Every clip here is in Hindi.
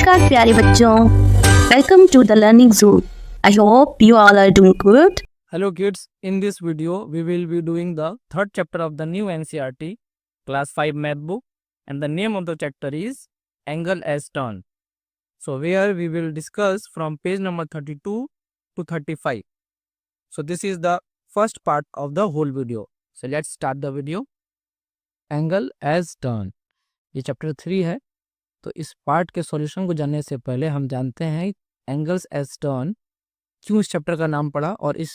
नमस्कार प्यारे बच्चों, welcome to the learning zone. I hope you all are doing good. Hello kids, in this video we will be doing the third chapter of the new NCERT class 5 math book, and the name of the chapter is Angle as Turn. So where we will discuss from page number 32 to 35. So this is the first part of the whole video. So let's start the video. Angle as Turn, ये चैप्टर 3 है। तो इस पार्ट के सॉल्यूशन को जानने से पहले हम जानते हैं एंगल्स एज टर्न क्यों इस चैप्टर का नाम पड़ा और इस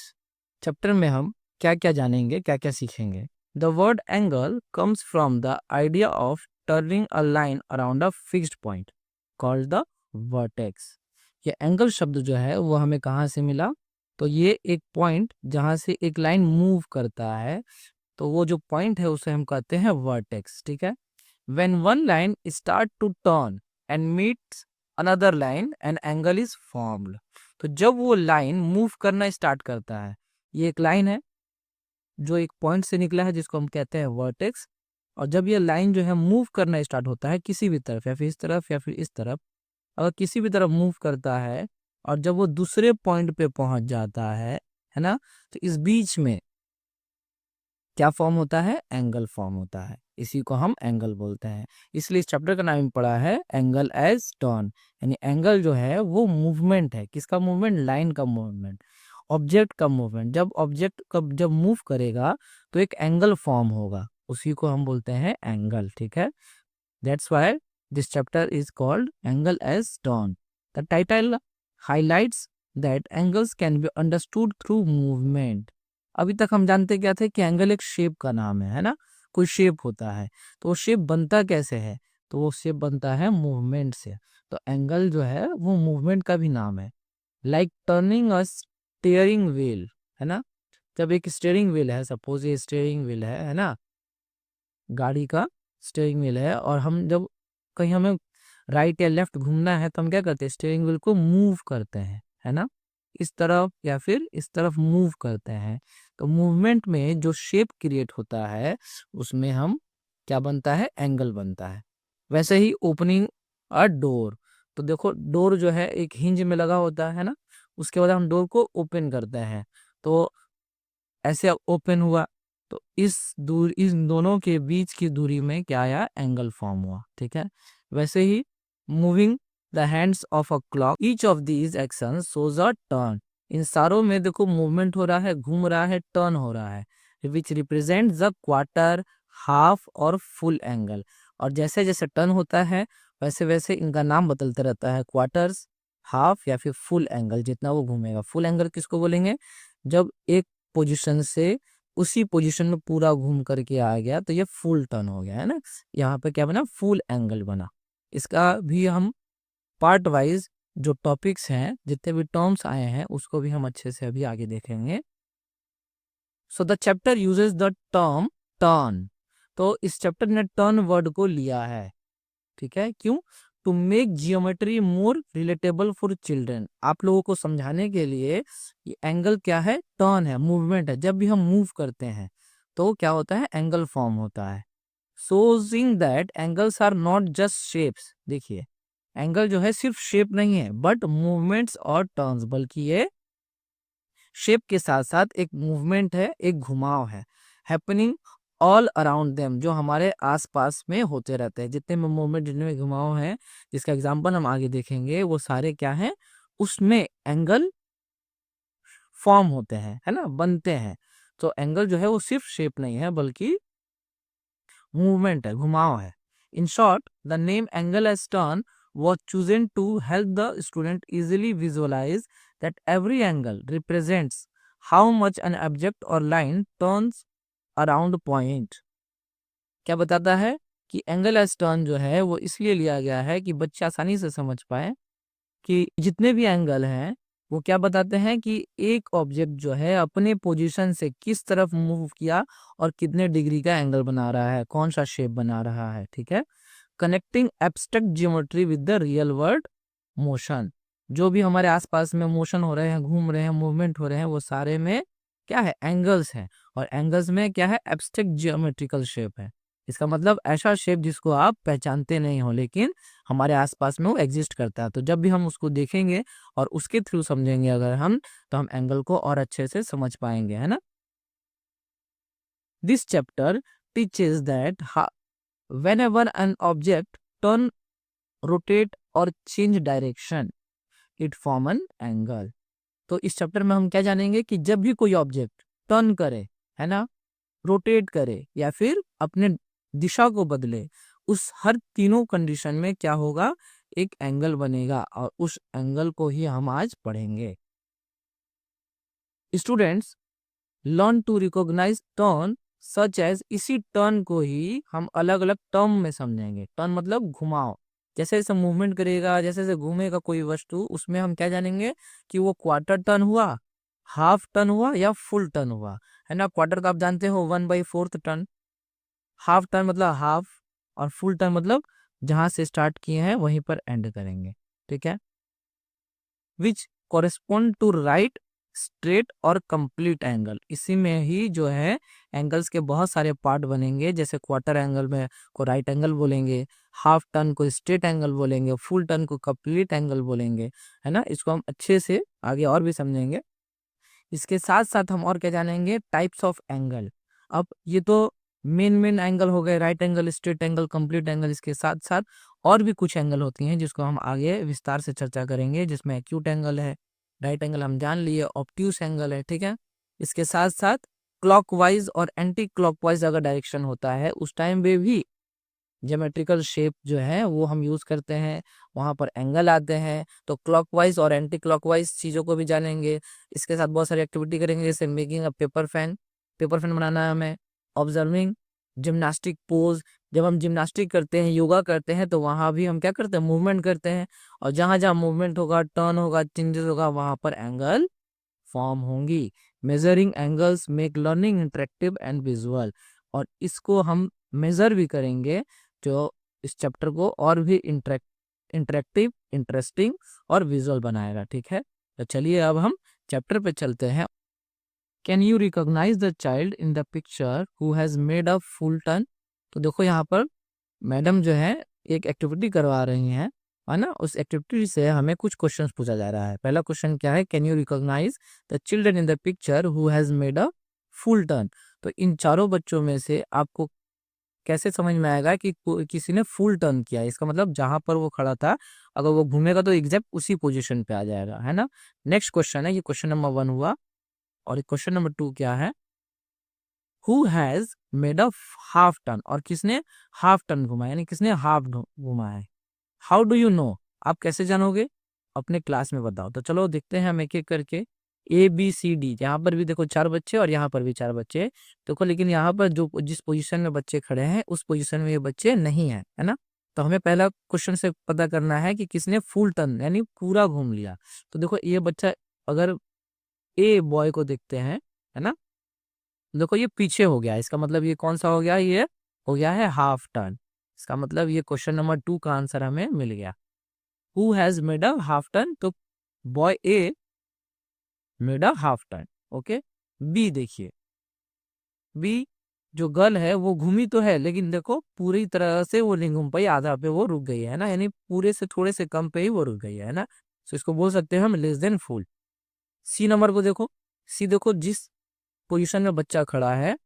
चैप्टर में हम क्या क्या जानेंगे, क्या क्या सीखेंगे। The word angle comes from the idea of turning a line around a fixed point called the vertex. ये एंगल शब्द जो है वो हमें कहाँ से मिला? तो ये एक पॉइंट जहाँ से एक लाइन मूव करता है, तो वो जो पॉइंट है उसे हम कहते हैं वर्टेक्स। ठीक है। When one line start to turn and meets another line, an angle is formed. तो जब वो लाइन मूव करना स्टार्ट करता है, ये एक लाइन है जो एक पॉइंट से निकला है जिसको हम कहते हैं वर्टेक्स, और जब ये लाइन जो है मूव करना स्टार्ट होता है किसी भी तरफ या फिर इस तरफ या फिर इस तरफ, अगर किसी भी तरफ मूव करता है और जब वो दूसरे पॉइंट पे पहुंच जाता है ना, तो इस बीच में क्या फॉर्म होता है? एंगल फॉर्म होता है। इसी को हम एंगल बोलते हैं। इसलिए इस चैप्टर का नाम पड़ा है एंगल एज टर्न। यानी एंगल जो है वो मूवमेंट है। किसका मूवमेंट? लाइन का मूवमेंट, ऑब्जेक्ट का मूवमेंट। जब ऑब्जेक्ट जब मूव करेगा तो एक एंगल फॉर्म होगा, उसी को हम बोलते हैं एंगल। ठीक है। That's why this chapter is called angle as turn. The title highlights that angles can be understood through movement. अभी तक हम जानते क्या थे कि एंगल एक शेप का नाम है ना, कोई शेप होता है। तो वो शेप बनता कैसे है? तो वो शेप बनता है मूवमेंट से। तो एंगल जो है वो मूवमेंट का भी नाम है। लाइक टर्निंग अ स्टीयरिंग व्हील, है ना। जब एक स्टीयरिंग व्हील है, सपोज ये स्टीयरिंग व्हील है ना, गाड़ी का स्टीयरिंग व्हील है, और हम जब कहीं हमें राइट या लेफ्ट घूमना है तो हम क्या करते हैं? स्टीयरिंग व्हील को मूव करते हैं, है ना, इस तरफ या फिर इस तरफ मूव करते हैं। तो मूवमेंट में जो शेप क्रिएट होता है उसमें हम क्या बनता है? एंगल बनता है। वैसे ही ओपनिंग अ डोर, तो देखो डोर जो है एक हिंज में लगा होता है ना, उसके बाद हम डोर को ओपन करते हैं, तो ऐसे ओपन हुआ, तो इस दोनों के बीच की दूरी में क्या आया? एंगल फॉर्म हुआ। ठीक है। वैसे ही moving the hands of a clock, each of these action shows a turn. इन सारों में देखो मूवमेंट हो रहा है, घूम रहा है, टर्न हो रहा है, which represent the quarter, half और फुल एंगल। और जैसे जैसे टर्न होता है वैसे वैसे इनका नाम बदलते रहता है, क्वार्टर्स, हाफ या फिर फुल एंगल। जितना वो घूमेगा, फुल एंगल किसको बोलेंगे? जब एक पोजीशन से उसी पोजीशन में पूरा घूम करके आ गया तो ये फुल टर्न हो गया, है ना। यहाँ पे क्या बना? फुल एंगल बना। इसका भी हम पार्ट वाइज जो टॉपिक्स हैं, जितने भी टर्म्स आए हैं, उसको भी हम अच्छे से अभी आगे देखेंगे। So the chapter uses the term turn. तो इस चैप्टर ने टर्न वर्ड को लिया है। ठीक है। क्यों? To make geometry more relatable for children. आप लोगों को समझाने के लिए ये एंगल क्या है? टर्न है, मूवमेंट है। जब भी हम मूव करते हैं तो क्या होता है? एंगल फॉर्म होता है। Showing that angles are not just shapes. देखिए एंगल जो है सिर्फ शेप नहीं है, बट मूवमेंट्स और टर्न्स, बल्कि ये शेप के साथ साथ एक मूवमेंट है, एक घुमाव है, हैपनिंग ऑल अराउंड देम, जो हमारे आसपास में होते रहते हैं। जितने में मूवमेंट, जितने में घुमाव हैं, जिसका एग्जांपल हम आगे देखेंगे, वो सारे क्या हैं? उसमें एंगल फॉर्म होते हैं, है ना, बनते हैं। तो एंगल जो है वो सिर्फ शेप नहीं है बल्कि मूवमेंट है, घुमाव है। In short the name angle as turn was chosen to help the student easily visualize that every angle represents how much an object or line turns around point। क्या बताता है कि एंगल एज टर्न जो है वो इसलिए लिया गया है कि बच्चे आसानी से समझ पाए कि जितने भी एंगल हैं वो क्या बताते हैं कि एक ऑब्जेक्ट जो है अपने पोजीशन से किस तरफ मूव किया और कितने डिग्री का एंगल बना रहा है, कौन सा शेप बना रहा है। ठीक है। Connecting abstract geometry with the real world motion. जो भी हमारे आसपास में मोशन हो रहे हैं, घूम रहे हैं, मूवमेंट हो रहे हैं, वो सारे में क्या है? एंगल्स हैं। और एंगल्स में क्या है? एब्स्ट्रैक्ट जियोमेट्रिकल शेप है। इसका मतलब ऐसा शेप जिसको आप पहचानते नहीं हो लेकिन हमारे आसपास में वो एग्जिस्ट करता है। तो जब भी हम उसको देखेंगे और उसके थ्रू समझेंगे अगर हम, तो हम एंगल को और अच्छे से समझ पाएंगे, है ना। This chapter teaches that whenever an object turn, rotate और change direction, it form an angle। तो इस चैप्टर में हम क्या जानेंगे कि जब भी कोई ऑब्जेक्ट टर्न करे, है ना, रोटेट करे या फिर अपने दिशा को बदले, उस हर तीनों कंडीशन में क्या होगा, एक एंगल बनेगा और उस एंगल को ही हम आज पढ़ेंगे। Students learn to recognise turn such as, इसी टर्न को ही हम अलग अलग टर्म में समझेंगे। टर्न मतलब घुमाव, जैसे जैसे मूवमेंट करेगा, जैसे जैसे घूमेगा कोई वस्तु, उसमें हम क्या जानेंगे कि वो क्वार्टर टर्न हुआ, हाफ टर्न हुआ या फुल टर्न हुआ, है ना। क्वार्टर तो आप जानते हो 1/4 टर्न, हाफ टर्न मतलब हाफ, और फुल टर्न मतलब जहां से स्टार्ट किए हैं वहीं पर एंड करेंगे, ठीक है। विच कॉरेस्पॉन्ड टू राइट, स्ट्रेट और कंप्लीट एंगल, इसी में ही जो है एंगल्स के बहुत सारे पार्ट बनेंगे। जैसे क्वार्टर एंगल में को राइट एंगल बोलेंगे, हाफ टर्न को स्ट्रेट एंगल बोलेंगे, फुल टर्न को कंप्लीट एंगल बोलेंगे, है ना। इसको हम अच्छे से आगे और भी समझेंगे। इसके साथ साथ हम और क्या जानेंगे, टाइप्स ऑफ एंगल। अब ये तो मेन एंगल हो गए, right angle, straight angle, complete angle. इसके साथ साथ और भी कुछ एंगल होती हैं जिसको हम आगे विस्तार से चर्चा करेंगे, जिसमें एक्यूट एंगल है, राइट एंगल हम जान लिए, ऑब्ट्यूस एंगल है, ठीक है। इसके साथ साथ क्लॉकवाइज और एंटी क्लॉकवाइज अगर डायरेक्शन होता है उस टाइम पे भी ज्योमेट्रिकल शेप जो है वो हम यूज करते हैं, वहां पर एंगल आते हैं। तो क्लॉकवाइज और एंटी क्लॉकवाइज चीजों को भी जानेंगे। इसके साथ बहुत सारी एक्टिविटी करेंगे, जैसे making a paper fan, paper fan बनाना है हमें, ऑब्जर्विंग जिम्नास्टिक पोज, जब हम जिम्नास्टिक करते हैं, योगा करते हैं, तो वहां भी हम क्या करते हैं, मूवमेंट करते हैं, और जहां जहां मूवमेंट होगा, टर्न होगा, चेंजेस होगा, वहां पर एंगल फॉर्म होंगी। Measuring angles make learning interactive and visual, और इसको हम मेजर भी करेंगे जो इस चैप्टर को और भी इंटरेक्टिव, इंटरेस्टिंग और विजुअल बनाएगा, ठीक है। तो चलिए अब हम चैप्टर पे चलते हैं। Can you recognise the child in the picture who has made a full turn. तो देखो यहाँ पर मैडम जो है एक एक्टिविटी करवा रही हैं, है ना। उस एक्टिविटी से हमें कुछ क्वेश्चन पूछा जा रहा है। पहला क्वेश्चन क्या है, can you recognise the children in the picture who has made a full turn. तो इन चारों बच्चों में से आपको कैसे समझ में आएगा कि किसी ने फुल टर्न किया है। इसका मतलब जहां पर वो खड़ा था, अगर वो घूमेगा तो एग्जैक्ट उसी पोजीशन पे आ जाएगा, है ना। नेक्स्ट क्वेश्चन है, ये क्वेश्चन नंबर 1 हुआ। और क्वेश्चन नंबर 2 क्या है, who has made a half turn, और किसने हाफ टर्न घुमा, यानी किसने हाफ घुमा है। हाउ डू यू नो, आप कैसे जानोगे, अपने क्लास में बताओ। तो चलो देखते हैं हम एक एक करके। ABCD, यहाँ पर भी देखो 4 बच्चे और यहाँ पर भी 4 बच्चे देखो, लेकिन यहाँ पर जो जिस पोजीशन में बच्चे खड़े हैं उस पोजीशन में ये बच्चे नहीं है, है ना। तो हमें पहला क्वेश्चन से पता करना है कि किसने फुल टर्न यानी पूरा घूम लिया। तो देखो ये बच्चा, अगर ए बॉय को देखते हैं, है ना, देखो ये पीछे हो गया, इसका मतलब ये कौन सा हो गया, ये हो गया है हाफ टर्न। इसका मतलब ये क्वेश्चन नंबर 2 का आंसर हमें मिल गया। Who has made a half turn, तो boy A made a half turn, okay. B देखिए, बी जो गर्ल है वो घूमी तो है, लेकिन देखो पूरी तरह से वो नहीं घूम पाई, आधा पे वो रुक गई है ना, यानी पूरे से थोड़े से कम पे ही वो रुक गई है ना। तो इसको बोल सकते हैं हम less than full. C number को देखो, सी देखो जिस पोजीशन में बच्चा खड़ा है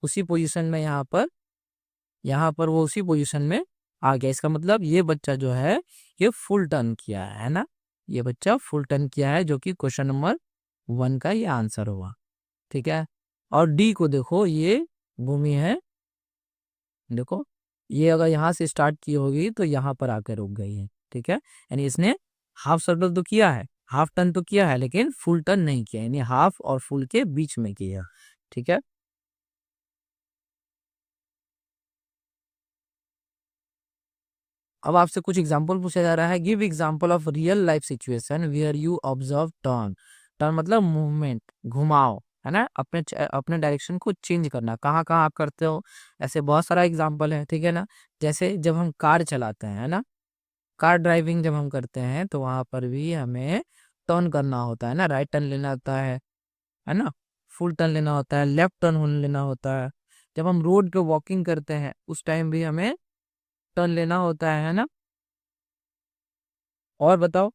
उसी पोजीशन में यहाँ पर वो उसी पोजीशन में आ गया। इसका मतलब ये बच्चा जो है ये फुल टर्न किया है ना, ये बच्चा फुल टर्न किया है, जो कि क्वेश्चन नंबर 1 का ये आंसर हुआ, ठीक है। और डी को देखो, ये भूमि है, देखो ये अगर यहाँ से स्टार्ट की होगी तो यहाँ पर आकर रुक गई है, ठीक है। यानी इसने हाफ सर्कल तो किया है, हाफ टर्न तो किया है, लेकिन फुल टर्न नहीं किया, यानी हाफ और फुल के बीच में किया, ठीक है। अब आपसे कुछ एग्जाम्पल पूछा जा रहा है, give example of real life situation where you observe turn. Turn मतलब मूवमेंट, घुमाव, है ना, अपने डायरेक्शन को चेंज करना, कहाँ कहाँ आप करते हो। ऐसे बहुत सारा एग्जाम्पल है, ठीक है ना। जैसे जब हम कार चलाते हैं, है ना, कार ड्राइविंग जब हम करते हैं तो वहां पर भी हमें टर्न करना होता है ना, राइट टर्न लेना होता है ना, फुल टर्न लेना होता है, लेफ्ट टर्न लेना होता है। जब हम रोड पे वॉकिंग करते हैं उस टाइम भी हमें टर्न लेना होता है ना। और बताओ,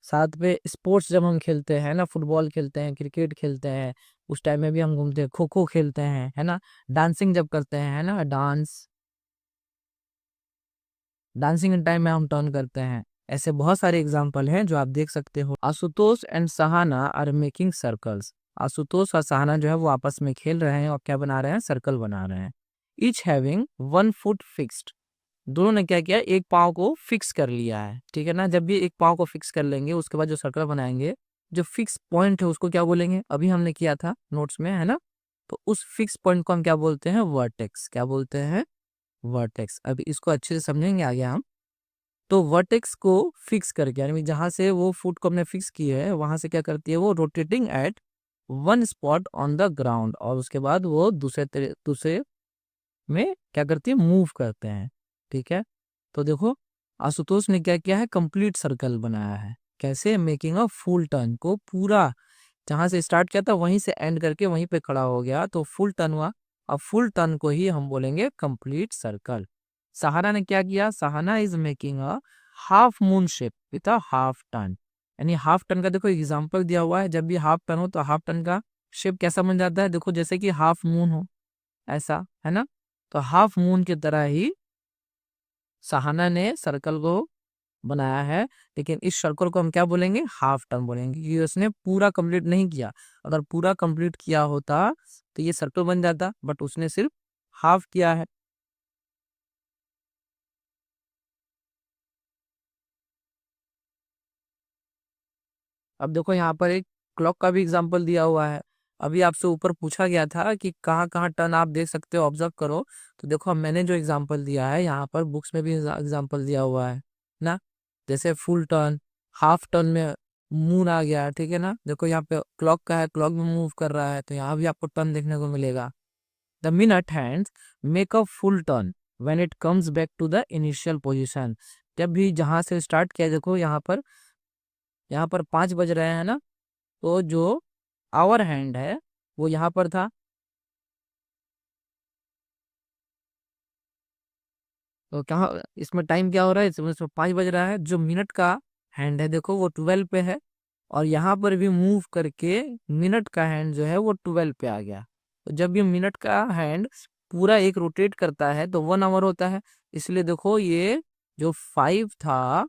साथ में स्पोर्ट्स जब हम खेलते हैं ना, फुटबॉल खेलते हैं, क्रिकेट खेलते हैं, उस टाइम में भी हम घूमते हैं, खो खो खेलते हैं, है ना, डांसिंग जब करते हैं, है ना, डांसिंग टाइम में हम टर्न करते हैं। ऐसे बहुत सारे एग्जाम्पल हैं जो आप देख सकते हो। Ashutosh and Sahana are making circles. Ashutosh और सहाना जो है वो आपस में खेल रहे हैं और क्या बना रहे हैं, सर्कल बना रहे हैं। Each having one foot fixed. दोनों ने क्या किया, एक पाँव को फिक्स कर लिया है, ठीक है ना। जब भी एक पाँव को फिक्स कर लेंगे उसके बाद जो सर्कल बनाएंगे, जो फिक्स पॉइंट है उसको क्या बोलेंगे, अभी हमने किया था नोट्स में, है ना। तो उस फिक्स पॉइंट को हम क्या बोलते हैं, वर्टेक्स। क्या बोलते हैं, वर्टेक्स। अभी इसको अच्छे से समझेंगे आगे हम। तो वर्टेक्स को फिक्स करके, यानी जहां से वो फुट को हमने फिक्स किया है वहां से क्या करती है, वो rotating at one spot on the ground, और उसके बाद वो दूसरे में क्या करती है, मूव करते हैं, ठीक है। तो देखो आशुतोष ने क्या किया है, कंप्लीट सर्कल बनाया है। कैसे, मेकिंग अ फुल टर्न, को पूरा जहां से स्टार्ट किया था वहीं से एंड करके वहीं पे खड़ा हो गया, तो फुल टर्न हुआ। अब फुल टर्न को ही हम बोलेंगे कंप्लीट सर्कल। सहाना ने क्या किया, Sahana is making a half moon shape with a half turn. यानी हाफ टर्न का देखो एग्जांपल दिया हुआ है, जब भी हाफ टर्न हो तो हाफ टर्न का शेप कैसा बन जाता है, देखो जैसे कि हाफ मून हो, ऐसा, है ना। तो हाफ मून की तरह ही सहाना ने सर्कल को बनाया है, लेकिन इस सर्कल को हम क्या बोलेंगे, हाफ टर्न बोलेंगे, क्योंकि उसने पूरा कंप्लीट नहीं किया। अगर पूरा कंप्लीट किया होता तो ये सर्कल बन जाता, बट उसने सिर्फ हाफ किया है। अब देखो यहाँ पर एक क्लॉक का भी एग्जांपल दिया हुआ है। अभी आपसे ऊपर पूछा गया था कि कहाँ कहाँ टर्न आप देख सकते हो, ऑब्जर्व करो। तो देखो अब मैंने जो एग्जांपल दिया है यहाँ पर बुक्स में भी एग्जांपल दिया हुआ है ना। जैसे फुल टर्न, हाफ टर्न में मून आ गया, ठीक है ना। देखो यहाँ पे क्लॉक का है, क्लॉक में मूव कर रहा है, तो यहाँ भी आपको टर्न देखने को मिलेगा। The minute hands make a full turn when it comes back to the initial position. जब भी जहां से स्टार्ट किया, देखो यहाँ पर 5 बज रहे हैं ना, तो जो आवर हैंड है वो यहाँ पर था, तो कहाँ इसमें टाइम क्या हो रहा है, इसमें 5 बज रहा है। जो मिनट का हैंड है देखो वो 12 पे है, और यहाँ पर भी मूव करके मिनट का हैंड जो है वो 12 पे आ गया। तो जब ये मिनट का हैंड पूरा एक रोटेट करता है तो 1 आवर होता है। इसलिए देखो ये जो 5 था,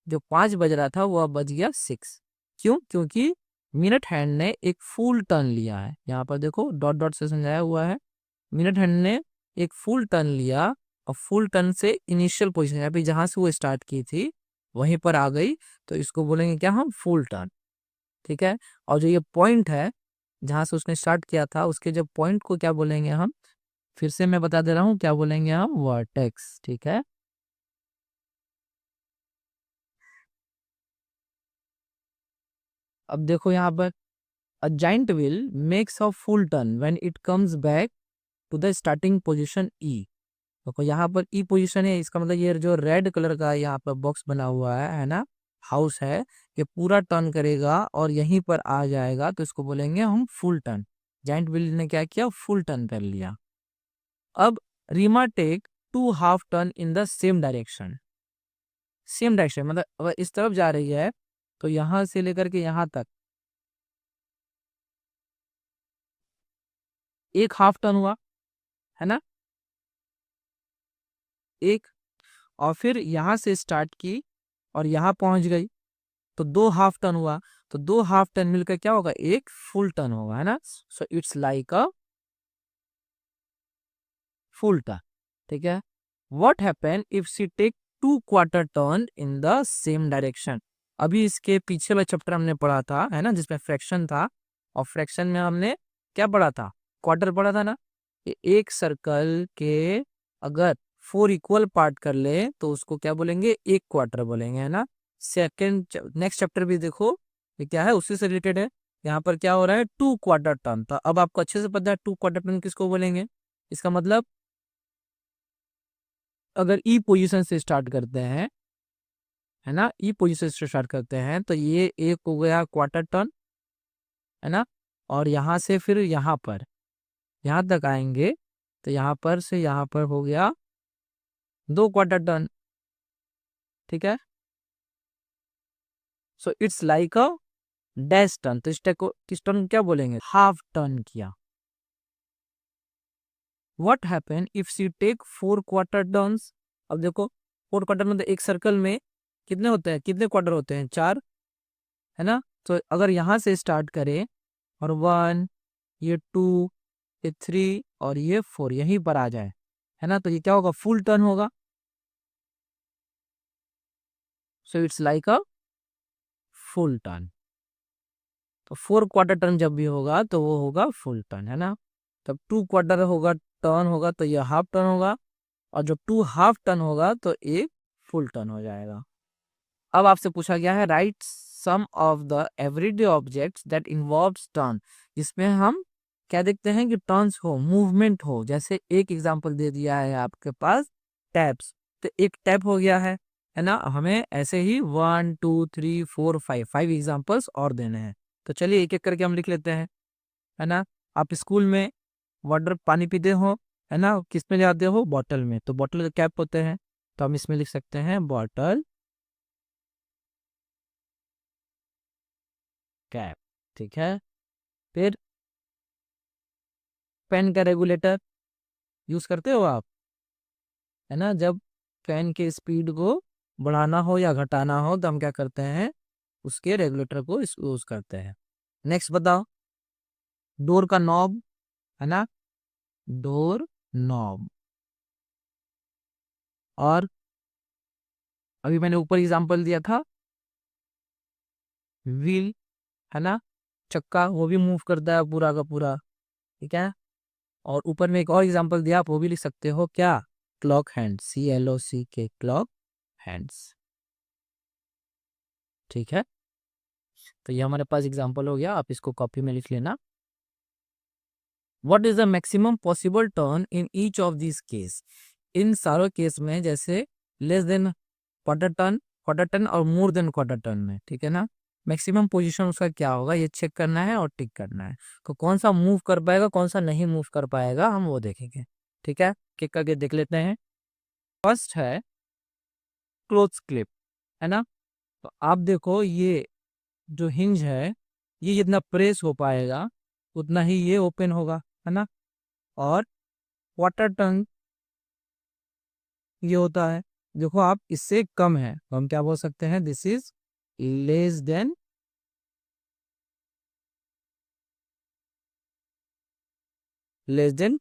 जो 5 बज रहा था वो अब बज गया 6। क्यों, क्योंकि मिनट हैंड ने एक फुल टर्न लिया है। यहाँ पर देखो डॉट डॉट से समझाया हुआ है, मिनट हैंड ने एक फुल टर्न लिया, और फुल टर्न से इनिशियल पोजीशन यहाँ पे जहां से वो स्टार्ट की थी वहीं पर आ गई, तो इसको बोलेंगे क्या हम, फुल टर्न, ठीक है। और जो ये पॉइंट है जहां से उसने स्टार्ट किया था, उसके जो पॉइंट को क्या बोलेंगे हम, फिर से मैं बता दे रहा हूँ, क्या बोलेंगे हम, वर्टेक्स, ठीक है। अब देखो यहाँ पर a giant wheel makes a full turn when it comes back to the starting position ई। देखो यहाँ पर ई पोजीशन है, इसका मतलब ये जो रेड कलर का यहाँ पर बॉक्स बना हुआ है ना, हाउस है, ये पूरा टर्न करेगा और यहीं पर आ जाएगा, तो इसको बोलेंगे हम फुल टर्न। जाइंट व्हील ने क्या किया, फुल टर्न कर लिया। अब Reema take 2 half turn in the same direction. Same direction मतलब अगर इस तरफ जा रही है तो यहां से लेकर के यहां तक एक हाफ टर्न हुआ, है ना, एक। और फिर यहां से स्टार्ट की और यहां पहुंच गई, तो 2 हाफ टर्न हुआ। तो 2 हाफ टर्न मिलकर क्या होगा, एक फुल टर्न होगा, है ना। So it's like a full turn, ठीक है। What happen if she take 2 quarter turn in the same direction. अभी इसके पीछे वाला चैप्टर हमने पढ़ा था, है ना, जिसमें फ्रैक्शन था, और फ्रैक्शन में हमने क्या पढ़ा था, क्वार्टर पढ़ा था ना। एक सर्कल के अगर 4 इक्वल पार्ट कर ले तो उसको क्या बोलेंगे, एक क्वार्टर बोलेंगे, है ना। सेकंड नेक्स्ट चैप्टर भी देखो, ये क्या है, उसी से रिलेटेड है। यहाँ पर क्या हो रहा है, 2 क्वार्टर टर्न। तो अब आपको अच्छे से पता है 2 क्वार्टर टर्न किसको बोलेंगे। इसका मतलब अगर ई पोजीशन से स्टार्ट करते हैं, है ना, ई पोजीशन से स्टार्ट करते हैं तो ये एक हो गया क्वार्टर टर्न, है ना। और यहाँ से फिर यहाँ पर यहाँ तक आएंगे तो यहाँ पर से यहाँ पर हो गया 2 क्वार्टर टन, ठीक है। So it's like a dash turn, तो इस टन को क्या बोलेंगे, हाफ टन किया। What happen if she take 4 quarter turns. अब देखो 4 क्वार्टर मतलब एक सर्कल में कितने होते हैं, कितने क्वार्टर होते हैं, 4, है ना। तो अगर यहाँ से स्टार्ट करें और 1, ये 2, ये 3 और ये 4 यहीं पर आ जाए, है ना, तो ये क्या होगा, फुल टर्न होगा। सो it's like a full turn. तो 4 क्वार्टर टर्न जब भी होगा तो वो होगा फुल टर्न, है ना। तब 2 क्वार्टर होगा, टर्न होगा तो ये हाफ टर्न होगा, और जब 2 हाफ टर्न होगा तो एक फुल टर्न हो जाएगा। अब आपसे पूछा गया है write some of the everyday objects that involves turn, जिसमें हम क्या देखते हैं कि टर्न्स हो, मूवमेंट हो। जैसे एक एग्जांपल दे दिया है आपके पास टैप्स, तो एक टैप हो गया है ना। हमें ऐसे ही 1 2 3 4 5 एग्जांपल्स और देने हैं। तो चलिए एक एक करके हम लिख लेते हैं, है ना। आप स्कूल में वाटर पानी पीते हो, है ना, किस में जाते हो, बॉटल में, तो बॉटल के कैप होते हैं, तो हम इसमें लिख सकते हैं बॉटल कैप, ठीक है। फिर पेन का रेगुलेटर यूज करते हो आप, है ना। जब पेन के स्पीड को बढ़ाना हो या घटाना हो तो हम क्या करते हैं, उसके रेगुलेटर को यूज करते हैं। नेक्स्ट बताओ, डोर का नॉब, है ना, डोर नॉब। और अभी मैंने ऊपर एग्जांपल दिया था व्हील, है ना, चक्का, वो भी मूव करता है पूरा का पूरा, ठीक है। और ऊपर में एक और एग्जांपल दिया, आप वो भी लिख सकते हो, क्या, clock hand, CLOCK, clock hands, ठीक है। तो ये हमारे पास एग्जांपल हो गया, आप इसको कॉपी में लिख लेना। What is the maximum possible turn in each of this case, इन सारों केस में, जैसे लेस देन क्वार्टर टन और मोर देन क्वार्टर टन में, ठीक है ना। मैक्सिमम पोजीशन उसका क्या होगा ये चेक करना है और टिक करना है। तो कौन सा मूव कर पाएगा, कौन सा नहीं मूव कर पाएगा, हम वो देखेंगे, ठीक है। किक करके देख लेते हैं। फर्स्ट है क्लोथ क्लिप, है ना। तो आप देखो ये जो हिंज है, ये जितना प्रेस हो पाएगा उतना ही ये ओपन होगा, है ना। और क्वार्टर टर्न ये होता है, देखो आप इससे कम है तो हम क्या बोल सकते हैं, this is less than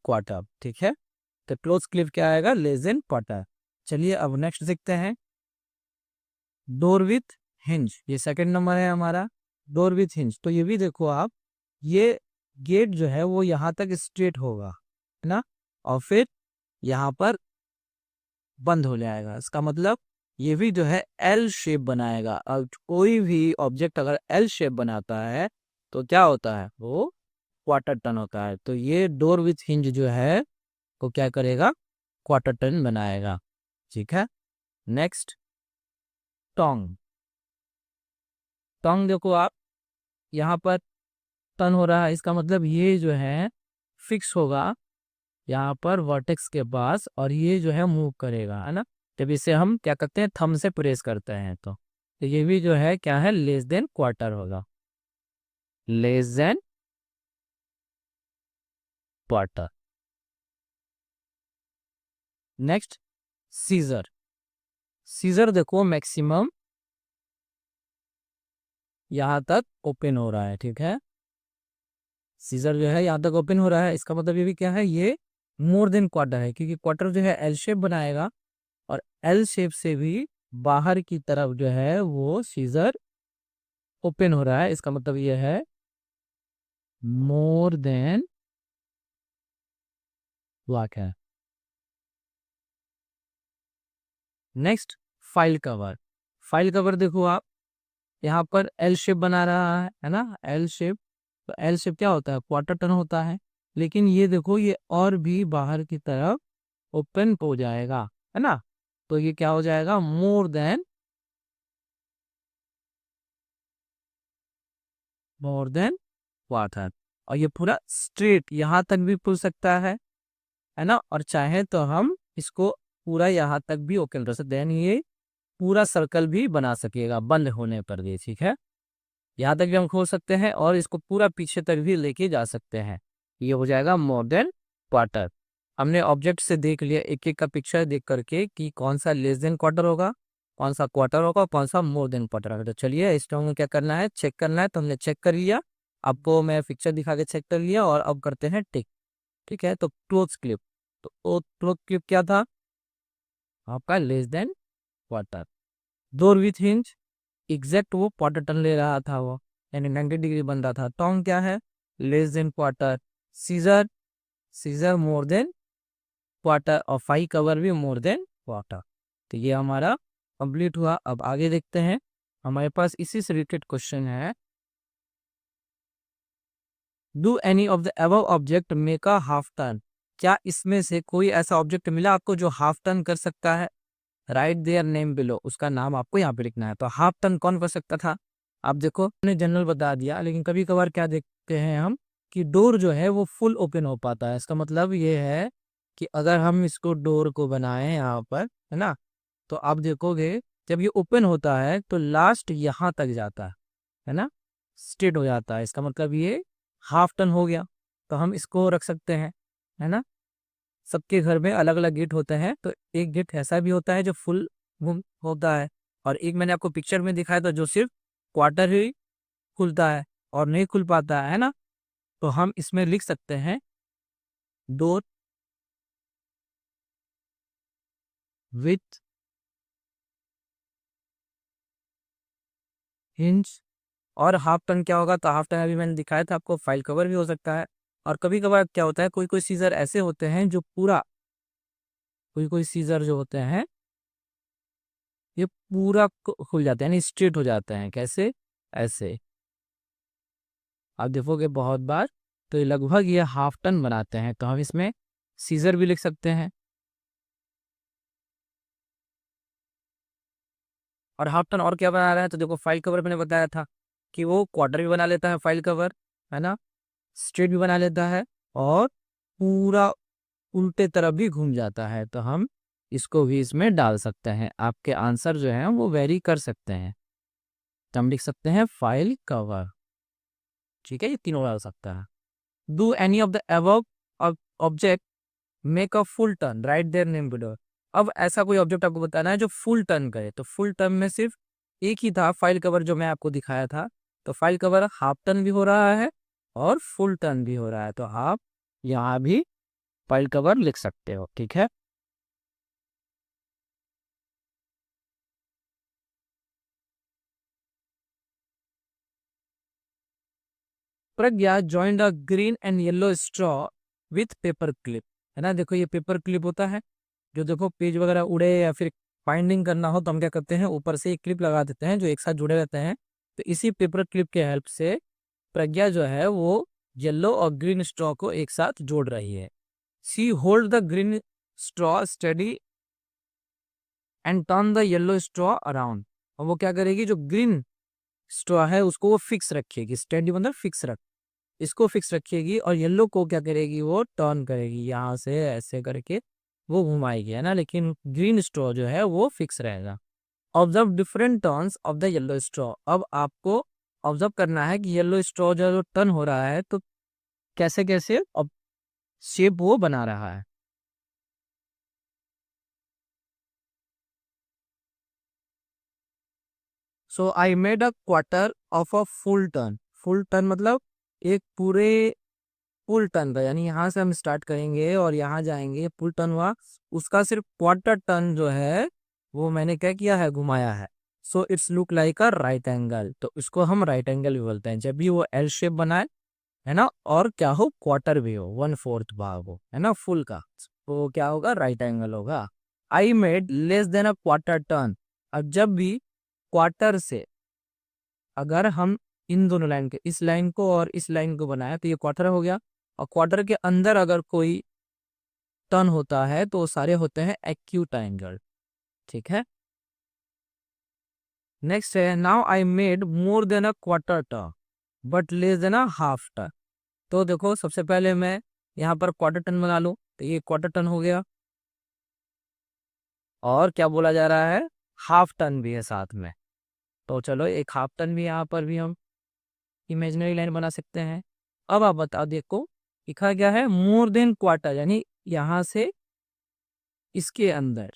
quarter, ठीक है। तो क्लोज क्लिप क्या आएगा, लेस देन क्वार्टर। चलिए अब नेक्स्ट देखते हैं, डोर विथ हिंज, ये सेकंड नंबर है हमारा, डोर विथ हिंज। तो ये भी देखो आप, ये गेट जो है वो यहाँ तक स्ट्रेट होगा, है ना, और फिर यहाँ पर बंद हो जाएगा। इसका मतलब ये भी जो है एल शेप बनाएगा। अब कोई भी ऑब्जेक्ट अगर एल शेप बनाता है तो क्या होता है, वो क्वार्टर टर्न होता है। तो ये डोर विथ हिंज जो है वो क्या करेगा, क्वार्टर टर्न बनाएगा, ठीक है। नेक्स्ट टोंग, टोंग देखो आप, यहाँ पर टर्न हो रहा है, इसका मतलब ये जो है फिक्स होगा यहाँ पर वर्टेक्स के पास, और ये जो है मूव करेगा, है ना। जब इसे हम क्या करते हैं, थंब से प्रेस करते हैं, तो ये भी जो है क्या है, लेस देन क्वार्टर होगा, less than quarter. Next scissor, scissor देखो मैक्सिमम यहाँ तक ओपन हो रहा है, ठीक है। सीजर जो है यहाँ तक ओपन हो रहा है, इसका मतलब ये भी क्या है, ये मोर देन क्वार्टर है, क्योंकि क्वार्टर जो है एल शेप बनाएगा, और एल शेप से भी बाहर की तरफ जो है वो सीजर ओपन हो रहा है, इसका मतलब ये है मोर देन ब्लॉक है। Next file cover, file cover देखो आप, यहाँ पर एल शेप बना रहा है ना, एल शेप। तो एल शेप क्या होता है, क्वार्टर टर्न होता है, लेकिन ये देखो ये और भी बाहर की तरफ ओपन हो जाएगा, है ना। तो ये क्या हो जाएगा, मोर देन क्वार्टर। और ये पूरा स्ट्रेट यहाँ तक भी खुल सकता है, है ना, और चाहे तो हम इसको पूरा यहाँ तक भी ओपन कर सकते हैं, ये पूरा सर्कल भी बना सकेगा बंद होने पर भी, ठीक है। यहाँ तक भी हम खोल सकते हैं और इसको पूरा पीछे तक भी लेके जा सकते हैं। ये हो जाएगा मोर देन क्वार्टर। हमने ऑब्जेक्ट से देख लिया एक एक का पिक्चर देख करके कि कौन सा लेस देन क्वार्टर होगा, कौन सा क्वार्टर होगा, कौन सा मोर देन क्वार्टर होगा। तो चलिए इसको हमें क्या करना है, चेक करना है। तो हमने चेक कर लिया, आपको मैं पिक्चर दिखा के चेक कर लिया और अब करते हैं टिक। ठीक है, तो क्लोज क्लिप, तो वो क्लोज क्लिप क्या था आपका, less than quarter. Door with hinge, exact वो क्वार्टर टर्न ले रहा था वो, यानी 90 डिग्री बन रहा था। टोंग क्या है, less than quarter. Scissor, scissor more than quarter, और फाई कवर भी मोर देन क्वार्टर। तो ये हमारा कंप्लीट हुआ। अब आगे देखते हैं, हमारे पास इसी से रिलेटेड क्वेश्चन है। Do any of the above object make a half turn, क्या इसमें से कोई ऐसा ऑब्जेक्ट मिला आपको जो हाफ टर्न कर सकता है। राइट देयर नेम बिलो, उसका नाम आपको यहाँ पे लिखना है। तो हाफ टर्न कौन कर सकता था, आप देखो मैंने जनरल बता दिया, लेकिन कभी कभार क्या देखते हैं हम कि डोर जो है वो फुल ओपन हो पाता है। इसका मतलब ये है कि अगर हम इसको डोर को बनाएं यहाँ पर, है ना, तो आप देखोगे जब ये ओपन होता है तो लास्ट यहाँ तक जाता है ना, स्ट्रेट हो जाता है। इसका मतलब ये हाफ टर्न हो गया। तो हम इसको रख सकते हैं, है ना। सबके घर में अलग अलग गेट होते हैं, तो एक गेट ऐसा भी होता है जो फुल घूम होता है, और एक मैंने आपको पिक्चर में दिखाया था जो सिर्फ क्वार्टर ही खुलता है और नहीं खुल पाता है ना। तो हम इसमें लिख सकते हैं डोर विथ हिंज। और हाफ टर्न क्या होगा, तो हाफ टर्न अभी मैंने दिखाया था आपको, फाइल कवर भी हो सकता है। और कभी कभार क्या होता है, कोई कोई सीजर ऐसे होते हैं जो पूरा, कोई कोई सीजर जो होते हैं ये पूरा खुल जाते हैं, यानी स्ट्रेट हो जाते हैं। कैसे, ऐसे आप देखोगे बहुत बार, तो ये लगभग ये हाफ टर्न बनाते हैं। तो हम इसमें सीजर भी लिख सकते हैं। और हाफ टर्न और क्या बना रहे हैं, तो देखो फाइल कवर मैंने बताया था कि वो क्वार्टर भी बना लेता है फाइल कवर, है ना, स्ट्रेट भी बना लेता है और पूरा उल्टे तरफ भी घूम जाता है। तो हम इसको भी इसमें डाल सकते हैं। आपके आंसर जो है वो वेरी कर सकते हैं। तो हम लिख सकते हैं फाइल कवर, ठीक है, ये तीनों डाल सकता है। Do any of the above object make a full turn, right their name below. अब ऐसा कोई ऑब्जेक्ट आपको बताना है जो फुल टर्न करे। तो फुल टर्न में सिर्फ एक ही था फाइल कवर जो मैं आपको दिखाया था। तो फाइल कवर हाफ टर्न भी हो रहा है और फुल टर्न भी हो रहा है। तो आप यहाँ भी फाइल कवर लिख सकते हो, ठीक है। Pragya joined a green and yellow straw with paper clip, है ना। देखो ये पेपर क्लिप होता है, जो देखो पेज वगैरह उड़े या फिर बाइंडिंग करना हो तो हम क्या करते हैं, ऊपर से एक क्लिप लगा देते हैं जो एक साथ जुड़े रहते हैं। तो इसी पेपर क्लिप के हेल्प से प्रज्ञा जो है वो येलो और ग्रीन स्ट्रॉ को एक साथ जोड़ रही है। C hold the green straw steady and turn the yellow straw around. और वो क्या करेगी, जो ग्रीन स्ट्रॉ है उसको वो फिक्स रखेगी, स्टडी मतलब फिक्स रख, इसको फिक्स रखेगी, और येलो को क्या करेगी, वो टर्न करेगी, यहाँ से ऐसे करके वो घुमाएगी, है ना। लेकिन ग्रीन स्ट्रॉ जो है वो फिक्स रहेगा। Observe different turns of the yellow straw. अब आपको ऑब्जर्व करना है कि येलो स्ट्रॉ जो टर्न हो रहा है तो कैसे कैसे अब शेप वो बना रहा है। So I made a quarter of a full turn. Full turn मतलब एक पूरे फुल टर्न का, यानी यहाँ से हम स्टार्ट करेंगे और यहाँ जाएंगे, फुल टर्न हुआ, उसका सिर्फ क्वार्टर टर्न जो है वो मैंने क्या किया है, घुमाया है। So it's look like a right angle. तो इसको हम राइट एंगल भी बोलते हैं जब भी वो एल शेप बनाए, है ना, और क्या हो, क्वार्टर भी हो, 1/4 भाग हो, है ना, फुल का, तो क्या होगा, राइट एंगल होगा। I made less than a quarter turn. अब जब भी क्वार्टर से, अगर हम इन दोनों लाइन के, इस लाइन को और इस लाइन को बनाया तो ये क्वार्टर हो गया, और क्वार्टर के अंदर अगर कोई टर्न होता है तो वो सारे होते हैं एक्यूट एंगल, ठीक है। नेक्स्ट है, now I made more than a quarter turn but less than a half turn. तो देखो सबसे पहले मैं यहाँ पर क्वार्टर टर्न बना लूँ, तो ये क्वार्टर टर्न हो गया। और क्या बोला जा रहा है, हाफ टर्न भी है साथ में। तो चलो एक हाफ टर्न भी यहाँ पर भी हम इमेजिनरी लाइन बना सकते हैं। अब आप बताओ, देखो लिखा गया है मोर देन क्वार्टर, यानी यहाँ से इसके अंदर,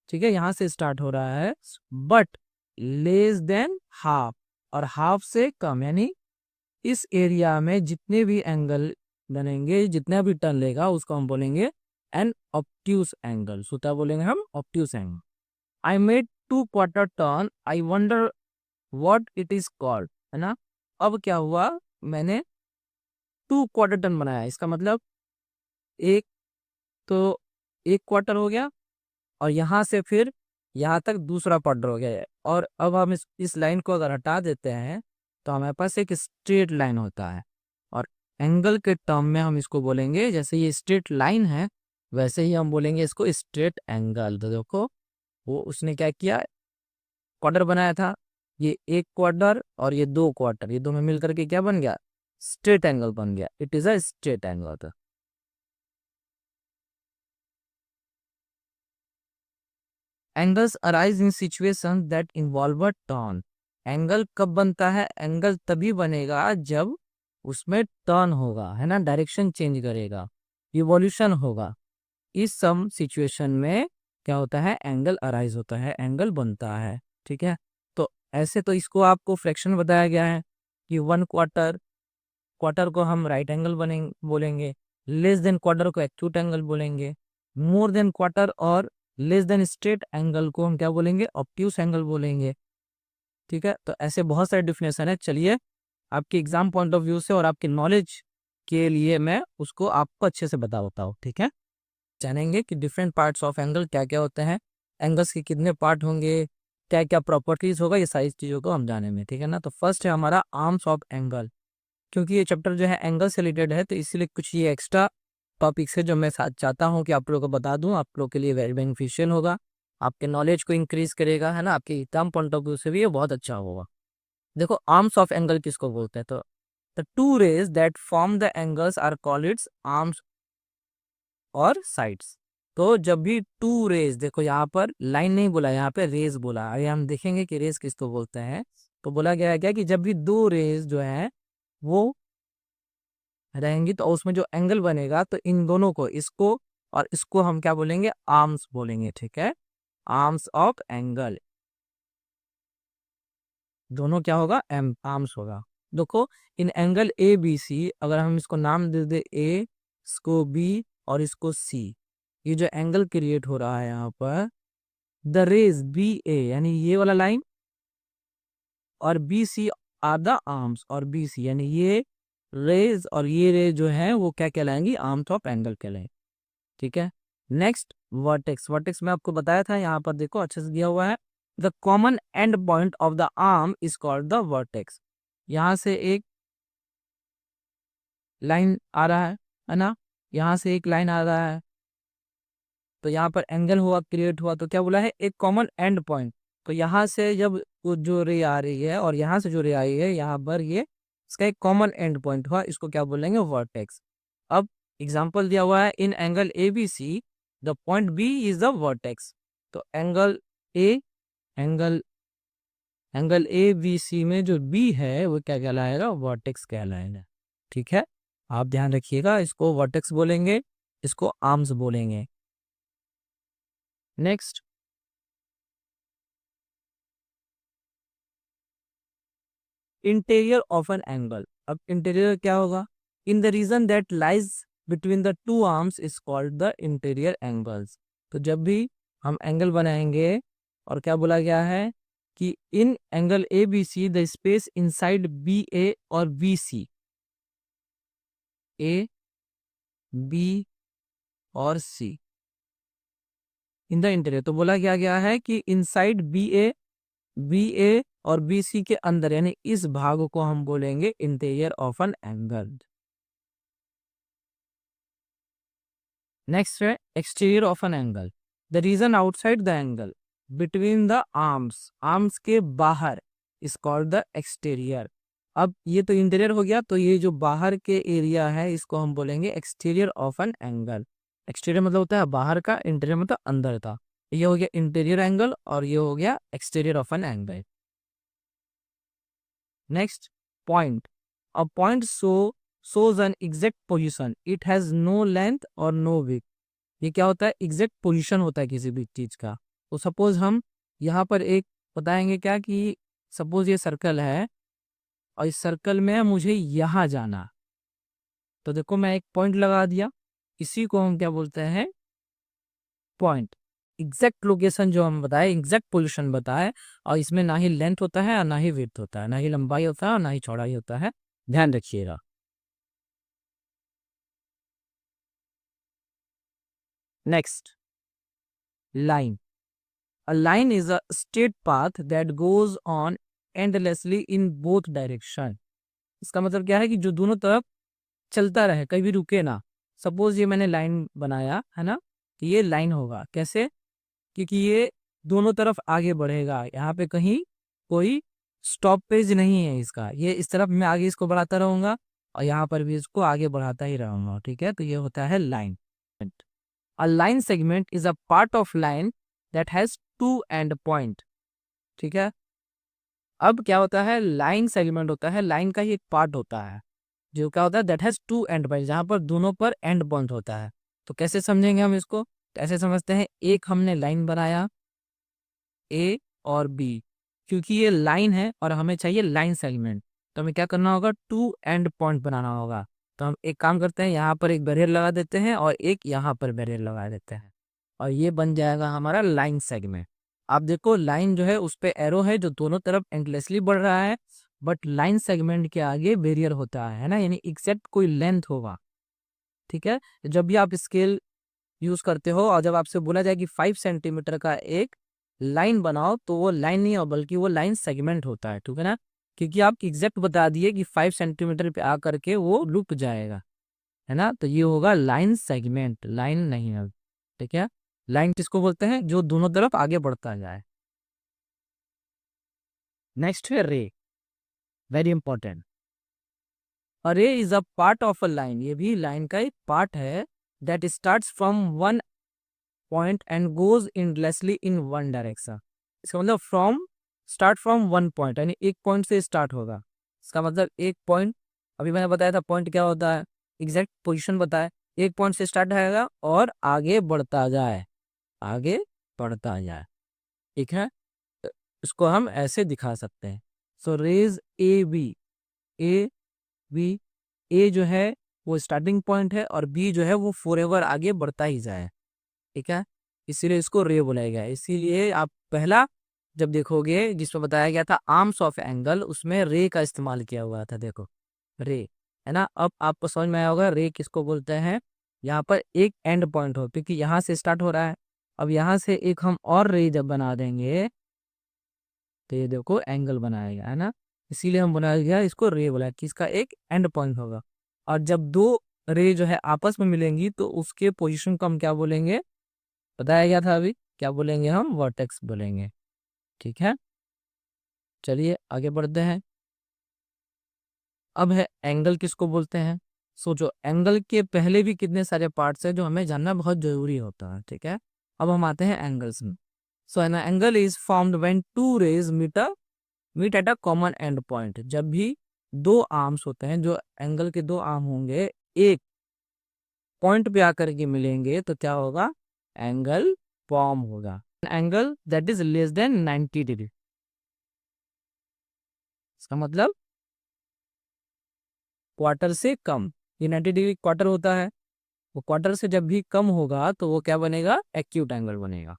ठीक है, यहाँ से स्टार्ट हो रहा है, बट लेस देन हाफ, और हाफ से कम, यानी इस एरिया में जितने भी एंगल बनेंगे, जितना भी टर्न लेगा, उसको हम बोलेंगे एन ऑब्ट्यूस एंगल। सो क्या बोलेंगे हम, obtuse angle. I made 2 quarter turn, I wonder what it is called, है ना। अब क्या हुआ, मैंने 2 क्वार्टर टर्न बनाया, इसका मतलब एक, तो 1 क्वार्टर हो गया, और यहाँ से फिर यहाँ तक दूसरा क्वार्टर हो गया है। और अब हम इस लाइन को अगर हटा देते हैं तो हमारे पास एक स्ट्रेट लाइन होता है, और एंगल के टर्म में हम इसको बोलेंगे, जैसे ये स्ट्रेट लाइन है वैसे ही हम बोलेंगे इसको स्ट्रेट एंगल। तो देखो वो उसने क्या किया, क्वार्टर बनाया था, ये 1 क्वार्टर और ये 2 क्वार्टर, ये दो में मिल करके क्या बन गया, स्ट्रेट एंगल बन गया। It is a straight angle. Angles arise in situation that involve a turn. Angle कब बनता है, एंगल तभी बनेगा जब उसमें टर्न होगा, है ना, डायरेक्शन चेंज करेगा, रिवॉल्यूशन होगा। इस सम सिचुएशन में क्या होता है, एंगल अराइज होता है, एंगल बनता है। ठीक है, तो ऐसे तो इसको आपको फ्रैक्शन बताया गया है कि 1 क्वार्टर, क्वार्टर को हम राइट एंगल बनेंगे बोलेंगे, लेस देन क्वार्टर को एक्यूट एंगल बोलेंगे, मोर देन क्वार्टर और लेस देन स्ट्रेट एंगल को हम क्या बोलेंगे, ऑब्ट्यूस एंगल बोलेंगे। ठीक है, तो ऐसे बहुत सारे डिफिनेशन है। चलिए आपके एग्जाम पॉइंट ऑफ व्यू से और आपके नॉलेज के लिए मैं उसको आपको अच्छे से बताता हूँ। ठीक है, जानेंगे कि डिफरेंट पार्ट्स ऑफ एंगल क्या क्या होते हैं, एंगल्स के कितने पार्ट होंगे, क्या क्या प्रॉपर्टीज होगा, ये सारी चीज़ों को हम जानेंगे। ठीक है ना, तो फर्स्ट है हमारा आर्म्स ऑफ एंगल। क्योंकि ये चैप्टर जो है एंगल से रिलेटेड है, तो इसीलिए कुछ ये एक्स्ट्रा टॉपिक्स है जो मैं चाहता हूँ कि आप लोगों को बता दूं, आप लोगों के लिए वेरी बेनिफिशियल होगा, आपके नॉलेज को इंक्रीज करेगा, है ना, आपके एग्जाम पॉइंट ऑफ व्यू से भी ये बहुत अच्छा होगा। देखो आर्म्स ऑफ एंगल किसको बोलते हैं, तो the two rays that form the angles are called its arms और साइड्स। तो जब भी टू रेज, देखो यहाँ पर लाइन नहीं बोला, यहाँ पे रेज बोला, अरे हम देखेंगे कि रेज किसको बोलते हैं। तो बोला गया है क्या कि जब भी दो रेज जो है वो रहेंगी तो उसमें जो एंगल बनेगा, तो इन दोनों को, इसको और इसको हम क्या बोलेंगे, आर्म्स बोलेंगे। ठीक है, आर्म्स ऑफ एंगल, दोनों क्या होगा, एम आर्म्स होगा। देखो इन एंगल ए बी सी, अगर हम इसको नाम दे दे ए, इसको बी और इसको सी, ये जो एंगल क्रिएट हो रहा है यहाँ पर, द रेज बी ए, यानी ये वाला लाइन, और B C are the arms, और बी सी यानी ये रेज और ये रेज जो है वो क्या कहलाएंगी, आर्म्स ऑफ एंगल कहलाएंगे। ठीक है, नेक्स्ट वर्टेक्स। वर्टेक्स में आपको बताया था, यहाँ पर देखो अच्छे से दिया हुआ है, the common end point of the arm is called the vertex. यहाँ से एक लाइन आ रहा है ना, यहाँ से एक लाइन आ रहा है, तो यहाँ पर एंगल हुआ, क्रिएट हुआ, तो क्या बोला है, एक कॉमन एंड पॉइंट। तो यहाँ से जब वो जो रे आ रही है और यहाँ से जो रे आई है, यहाँ पर ये इसका एक कॉमन एंड पॉइंट हुआ, इसको क्या बोलेंगे, वर्टेक्स। अब एग्जाम्पल दिया हुआ है, in angle A B C the point B is the vertex. तो angle A, angle angle A B C में जो बी है वो क्या कहलाएगा, वर्टेक्स कहलाएगा। ठीक है, आप ध्यान रखिएगा, इसको वर्टेक्स बोलेंगे, इसको आर्म्स बोलेंगे। Next, interior of an angle. अब इंटीरियर क्या होगा, in the region that lies between the two arms is called the interior angles. तो जब भी हम एंगल बनाएंगे, और क्या बोला गया है कि in angle A B C the space inside B A और बी सी, ए बी और सी इन द इंटीरियर, तो बोला गया है कि इनसाइड बी ए और बी सी के अंदर, यानी इस भाग को हम बोलेंगे interior of an angle. Next है exterior of an angle, the region outside the angle between the arms, arms के बाहर इज कॉल्ड द एक्सटीरियर। अब ये तो इंटीरियर हो गया, तो ये जो बाहर के एरिया है इसको हम बोलेंगे exterior of an angle. Exterior मतलब होता है बाहर का, इंटीरियर मतलब अंदर का। ये हो गया इंटीरियर एंगल और ये हो गया exterior of an angle. Next point, a point shows an exact position, it has no length और no width। ये क्या होता है, एग्जैक्ट पोजीशन होता है किसी भी चीज का। तो सपोज हम यहाँ पर एक बताएंगे क्या कि सपोज ये सर्कल है और इस सर्कल में मुझे यहाँ जाना, तो देखो मैं एक पॉइंट लगा दिया, इसी को हम क्या बोलते हैं, पॉइंट। एग्जैक्ट लोकेशन जो हम बताए, एग्जैक्ट पोजीशन बताए, और इसमें ना ही लेंथ होता है और ना ही विड्थ होता है, ना ही लंबाई होता है और ना ही चौड़ाई होता है, ध्यान रखिएगा। Next, line. A line is a straight path that goes on endlessly in both direction। इसका मतलब क्या है कि जो दोनों तरफ चलता रहे, कहीं भी रुके ना। सपोज ये मैंने लाइन बनाया है ना, तो ये लाइन होगा कैसे, क्योंकि ये दोनों तरफ आगे बढ़ेगा, यहाँ पे कहीं कोई स्टॉपेज नहीं है इसका, ये इस तरफ मैं आगे इसको बढ़ाता रहूंगा और यहाँ पर भी इसको आगे बढ़ाता ही रहूंगा, ठीक है। तो ये होता है line. A line segment is a part of line that has two end point। ठीक है। अब क्या होता है, लाइन सेगमेंट होता है, लाइन का ही एक पार्ट होता है जो क्या होता है, that has two end point, जहां पर दोनों पर एंड पॉइंट होता है। तो कैसे समझेंगे हम इसको, तो ऐसे समझते हैं, एक हमने लाइन बनाया ए और बी, क्योंकि ये लाइन है और हमें चाहिए लाइन सेगमेंट, तो हमें क्या करना होगा, टू एंड पॉइंट बनाना होगा। तो हम एक काम करते हैं, यहाँ पर एक बैरियर लगा देते हैं और एक यहाँ पर बैरियर लगा देते हैं, और ये बन जाएगा हमारा लाइन सेगमेंट। आप देखो लाइन जो है उस पे एरो है जो दोनों तरफ एंडलेसली बढ़ रहा है, बट लाइन सेगमेंट के आगे बैरियर होता है ना, यानी एग्जैक्ट कोई लेंथ होगा। ठीक है। जब भी आप स्केल यूज करते हो और जब आपसे बोला जाए कि 5 सेंटीमीटर का एक लाइन बनाओ, तो वो लाइन नहीं हो बल्कि वो लाइन सेगमेंट होता है, ठीक है ना, क्योंकि आप एग्जैक्ट बता दिए कि 5 सेंटीमीटर पे आकर के वो रुक जाएगा, है ना। तो ये होगा लाइन सेगमेंट, लाइन नहीं है, ठीक है। लाइन किसको बोलते हैं, जो दोनों तरफ आगे बढ़ता जाए। नेक्स्ट है ray, very important. A ray is a part of a line, ये भी लाइन का एक पार्ट है, that starts from one point and goes endlessly in one direction. इसका मतलब from, start from one point, यानी एक पॉइंट से स्टार्ट होगा। इसका मतलब एक पॉइंट, अभी मैंने बताया था पॉइंट क्या होता है, एग्जैक्ट पोजीशन बताया, एक पॉइंट से स्टार्ट आएगा और आगे बढ़ता जाए, आगे बढ़ता जाए, ठीक है। तो इसको हम ऐसे दिखा सकते हैं, so rays A B, A B, A जो है वो स्टार्टिंग पॉइंट है और बी जो है वो फॉरएवर आगे बढ़ता ही जाए, ठीक है। इसीलिए इसको रे बोला गया है। इसीलिए आप पहला जब देखोगे जिसमें बताया गया था आर्म्स ऑफ एंगल, उसमें रे का इस्तेमाल किया हुआ था, देखो रे, है ना। अब आपको समझ में आया होगा रे किसको बोलते हैं, यहाँ पर एक एंड पॉइंट हो, क्योंकि यहाँ से स्टार्ट हो रहा है, अब यहाँ से एक हम और रे जब बना देंगे तो ये देखो एंगल बनाएगा, है ना। इसीलिए हम बनाया गया इसको रे बोला कि इसका एक एंड पॉइंट होगा। और जब दो रे जो है आपस में मिलेंगी तो उसके पोजीशन को हम क्या बोलेंगे, बताया गया था अभी, क्या बोलेंगे हम, वर्टेक्स बोलेंगे, ठीक है। चलिए आगे बढ़ते हैं। अब है एंगल किसको बोलते हैं। सोचो एंगल के पहले भी कितने सारे पार्ट्स हैं जो हमें जानना बहुत जरूरी होता है, ठीक है। अब हम आते हैं एंगल्स में। So an angle is formed when two rays meet at a common end point. जब भी दो आर्म्स होते हैं, जो एंगल के दो आर्म होंगे, एक पॉइंट पे आकर के मिलेंगे तो क्या होगा, एंगल फॉर्म होगा। Angle that is less than 90 degree, इसका मतलब क्वार्टर से कम। ये 90 डिग्री क्वार्टर होता है, वो क्वार्टर से जब भी कम होगा तो वो क्या बनेगा, एक्यूट एंगल बनेगा।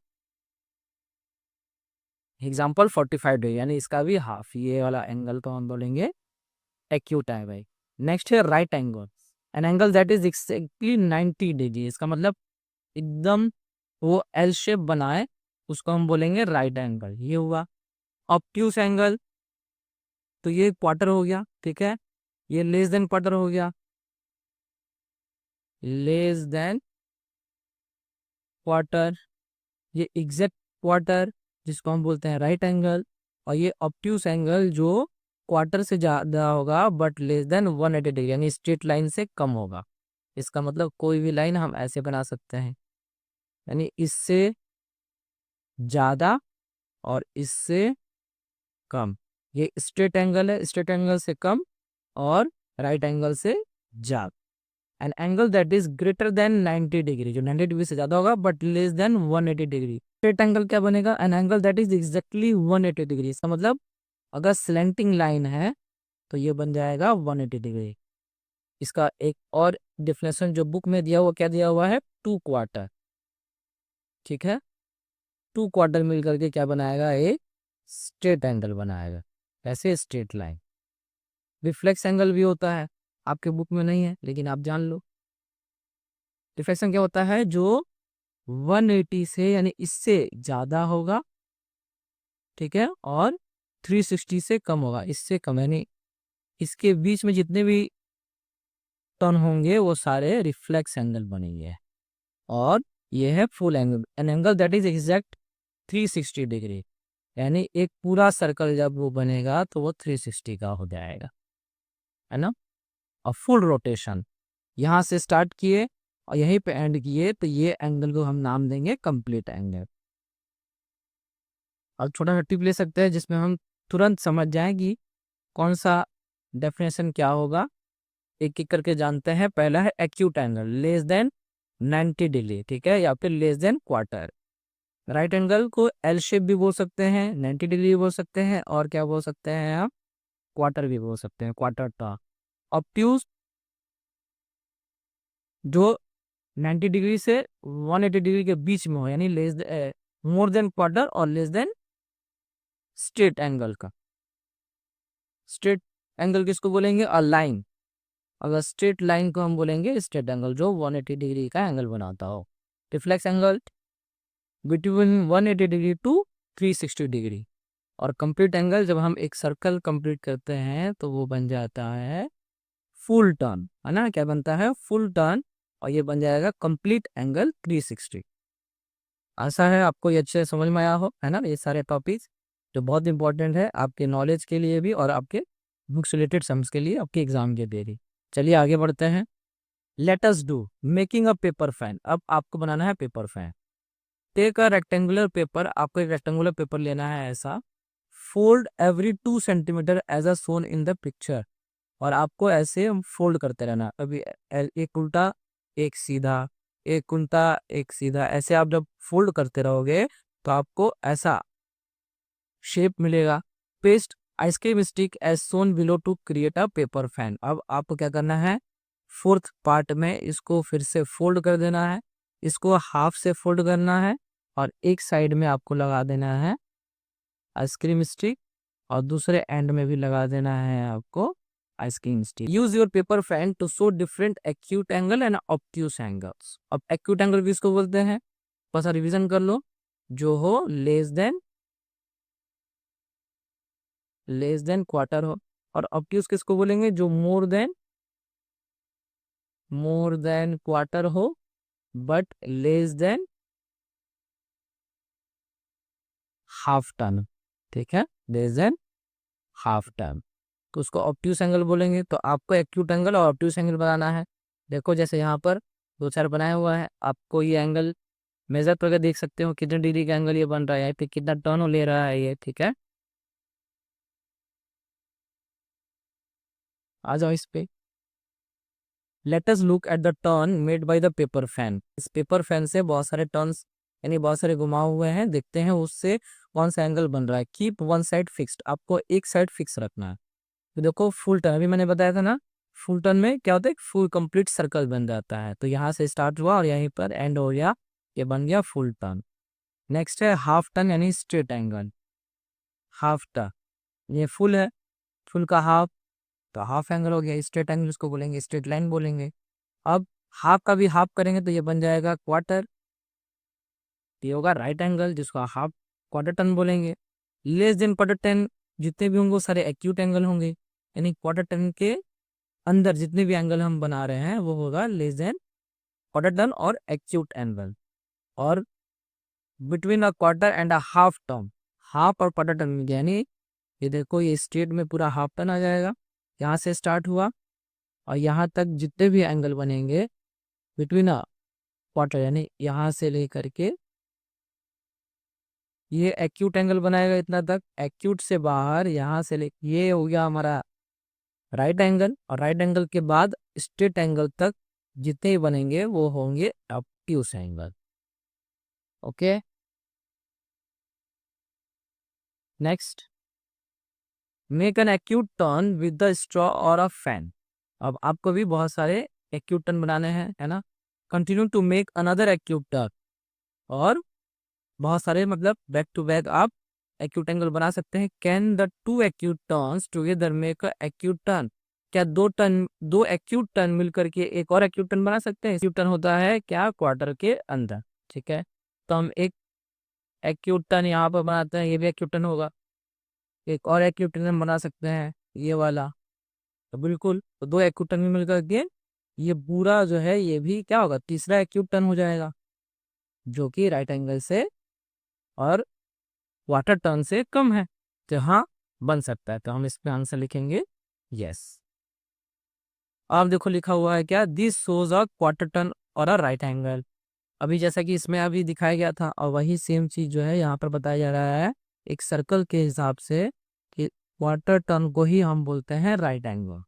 एग्जाम्पल 45 डिग्री, यानी इसका भी हाफ, ये वाला एंगल को हम बोलेंगे एक्यूट है भाई। नेक्स्ट है right angle, an angle that is exactly 90 degree, इसका मतलब एकदम वो एल शेप बनाए, उसको हम बोलेंगे राइट एंगल, ये हुआ। ऑब्ट्यूस एंगल, तो ये क्वार्टर हो गया, ठीक है। ये लेस देन क्वार्टर हो गया, लेस देन क्वार्टर, ये एग्जैक्ट क्वार्टर जिसको हम बोलते हैं राइट एंगल, और ये ऑब्ट्यूस एंगल जो क्वार्टर से ज्यादा होगा बट लेस देन 180 डिग्री, यानी स्ट्रेट लाइन से कम होगा, इसका मतलब कोई भी लाइन हम ऐसे बना सकते हैं, यानी इससे ज़्यादा और इससे कम। ये स्ट्रेट एंगल है, स्ट्रेट एंगल से कम और राइट एंगल से ज़्यादा। An angle that is greater than 90 degree, जो 90 डिग्री से ज़्यादा होगा but less than 180 degree. Straight angle क्या बनेगा? An angle that is exactly 180 degree. इसका मतलब अगर स्लैंटिंग लाइन है तो ये बन जाएगा 180 डिग्री। इसका एक और डिफिनेशन जो बुक में दिया हुआ, क्या दिया हुआ है? 2 क्वार्टर। ठीक है, 2 क्वार्टर मिल करके क्या बनाएगा? एक स्ट्रेट एंगल बनाएगा। ऐसे स्ट्रेट लाइन। रिफ्लेक्स एंगल भी होता है, आपके बुक में नहीं है लेकिन आप जान लो। रिफ्लेक्शन क्या होता है? जो 180 से यानी इससे ज़्यादा होगा, ठीक है, और 360 से कम होगा, इससे कम, यानी इसके बीच में जितने भी टर्न होंगे वो सारे रिफ्लेक्स एंगल बनेंगे। और ये है full angle, an angle that is exact 360 degree, यानी एक पूरा सर्कल जब वो बनेगा तो वो 360 का हो जाएगा, है ना। और फुल रोटेशन यहाँ से स्टार्ट किए और यहीं पे एंड किए तो ये एंगल को हम नाम देंगे कंप्लीट एंगल। अब छोटा सा टिप ले सकते हैं जिसमें हम तुरंत समझ जाएं कि कौन सा डेफिनेशन क्या होगा। एक एक करके जानते हैं। पहला है acute angle, less than 90 degree, ठीक है, या फिर less than quarter. Right angle को एल शेप भी बोल सकते हैं, 90 डिग्री भी बोल सकते हैं, और क्या बोल सकते हैं आप? क्वार्टर भी बोल सकते हैं, क्वार्टर टर्न। ऑब्ट्यूज जो 90 डिग्री से 180 डिग्री के बीच में हो, यानी लेस मोर देन क्वार्टर और लेस देन स्ट्रेट एंगल का। स्ट्रेट एंगल किसको बोलेंगे? A line. अगर स्ट्रेट लाइन को हम बोलेंगे स्ट्रेट एंगल, जो 180 डिग्री का एंगल बनाता हो। Reflex angle between 180 degree to 360 degree. और कंप्लीट एंगल जब हम एक सर्कल कंप्लीट करते हैं तो वो बन जाता है फुल टर्न, है ना। क्या बनता है? Full turn. और ये बन जाएगा कंप्लीट एंगल 360। आशा है आपको ये अच्छे से समझ में आया हो, है ना, ये सारे टॉपिक्स जो बहुत इंपॉर्टेंट है आपके नॉलेज के लिए भी और आपके बुक्स रिलेटेड सम्स के लिए, आपके एग्जाम के लिए भी। चलिए आगे बढ़ते हैं। Let us do making a paper fan. अब आपको बनाना है paper fan. Take a rectangular paper, आपको एक रेक्टेंगुलर पेपर लेना है ऐसा। Fold every 2 centimetre as a shown in the picture. और आपको ऐसे फोल्ड करते रहना। अभी एक उल्टा, एक सीधा, एक उल्टा, एक सीधा, ऐसे आप जब फोल्ड करते रहोगे तो आपको ऐसा शेप मिलेगा। Paste ice cream stick as shown below to create a paper fan. अब आपको क्या करना है? फोर्थ पार्ट में इसको फिर से फोल्ड कर देना है, इसको हाफ से फोल्ड करना है और एक साइड में आपको लगा देना है आइसक्रीम स्टिक और दूसरे एंड में भी लगा देना है आपको ice cream stick. Use your paper fan to show different acute angle and obtuse angles. अब एक्यूट एंगल भी इसको बोलते हैं, बस रिवीजन कर लो, जो हो लेस देन क्वार्टर हो। और ऑब्ट्यूस किसको बोलेंगे? जो मोर देन क्वार्टर हो but less than half turn, ठीक है, लेस देन हाफ टर्न, तो उसको ऑब्ट्यूस एंगल बोलेंगे। तो आपको एक्यूट एंगल और ऑब्ट्यूस एंगल बनाना है। देखो जैसे यहाँ पर दो चार बनाया हुआ है, आपको ये एंगल मेजर करके देख सकते हो कितने डिग्री का एंगल ये बन रहा है, फिर कितना टर्न ले रहा है ये, ठीक है। आ जाओ इस पे। Let us look at the turn made by the paper fan. इस पेपर फैन से बहुत सारे टर्न्स यानी बहुत सारे घुमाव हुए हैं, देखते हैं उससे कौन सा एंगल बन रहा है। कीप वन साइड फिक्स्ड, आपको एक साइड फिक्स रखना है। तो देखो फुल टर्न, अभी मैंने बताया था ना, फुल टर्न में क्या होता है? फुल कंप्लीट सर्कल बन जाता है। तो यहाँ से स्टार्ट हुआ और यहीं पर एंड हो गया, ये बन गया फुल टर्न। नेक्स्ट है हाफ टर्न यानी स्ट्रेट एंगल। हाफ टर्न, ये फुल है, फुल का हाफ, तो हाफ एंगल हो गया। स्ट्रेट एंगल उसको बोलेंगे, स्ट्रेट लाइन बोलेंगे। अब हाफ का भी हाफ करेंगे तो ये बन जाएगा क्वार्टर, ये होगा राइट एंगल जिसको हाफ क्वार्टर टर्न बोलेंगे। लेस देन क्वार्टर टर्न जितने भी होंगे वो सारे एक्यूट एंगल होंगे, यानी क्वार्टर टर्न के अंदर जितने भी एंगल हम बना रहे हैं वो होगा लेस देन क्वार्टर टर्न और एक्यूट एंगल। और between a quarter and a half turn, half और क्वार्टर टर्न यानी ये देखो ये स्ट्रेट में पूरा हाफ टर्न आ जाएगा। यहाँ से स्टार्ट हुआ और यहाँ तक जितने भी एंगल बनेंगे बिटवीन अ क्वार्टर, यानी यहाँ से लेकर के ये एक्यूट एंगल बनाएगा इतना तक, एक्यूट से बाहर यहाँ से ले, ये हो गया हमारा राइट एंगल, और राइट एंगल के बाद स्ट्रेट एंगल तक जितने ही बनेंगे वो होंगे obtuse angle. Okay, next, make an acute turn with the straw और अ फैन। अब आपको भी बहुत सारे एक्यूट टर्न बनाने हैं, है ना। Continue to make another acute turn, और बहुत सारे मतलब बैक टू बैक आप एक्यूट एंगल बना सकते हैं। Can the two acute turns together make a acute turn. क्या दो एक्यूट टर्न मिलकर के एक और एक्यूट टर्न बना सकते हैं। एक्यूट टर्न होता है क्या, क्वार्टर के अंदर, ठीक है। तो हम एक एक्यूट टर्न यहाँ पर बनाते हैं, ये भी एक्यूट टर्न होगा। एक और एक्यूट टर्न बना सकते हैं, ये वाला। तो बिल्कुल, तो दो एक्यूट टर्न मिलकर के ये पूरा जो है ये भी क्या होगा, तीसरा एक्यूट टर्न हो जाएगा, जो कि राइट एंगल से और वाटर टर्न से कम है। तो हाँ, बन सकता है। तो हम इस पे आंसर लिखेंगे यस। अब देखो लिखा हुआ है क्या, this shows a quarter turn और अ राइट एंगल। अभी जैसा कि इसमें अभी दिखाया गया था, और वही सेम चीज जो है यहाँ पर बताया जा रहा है एक सर्कल के हिसाब से, कि क्वार्टर टर्न को ही हम बोलते हैं राइट एंगल,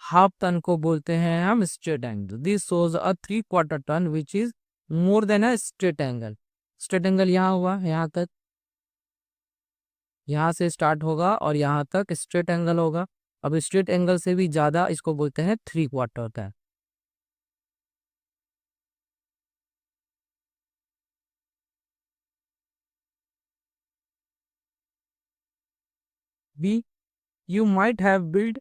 हाफ टर्न को बोलते हैं हम straight angle. This shows a three quarter turn which is more than a straight angle. Straight angle यहाँ हुआ, यहाँ तक, यहाँ से स्टार्ट होगा और यहाँ तक स्ट्रेट एंगल होगा। अब स्ट्रेट एंगल से भी ज्यादा इसको बोलते हैं three quarter turn. B, you might have built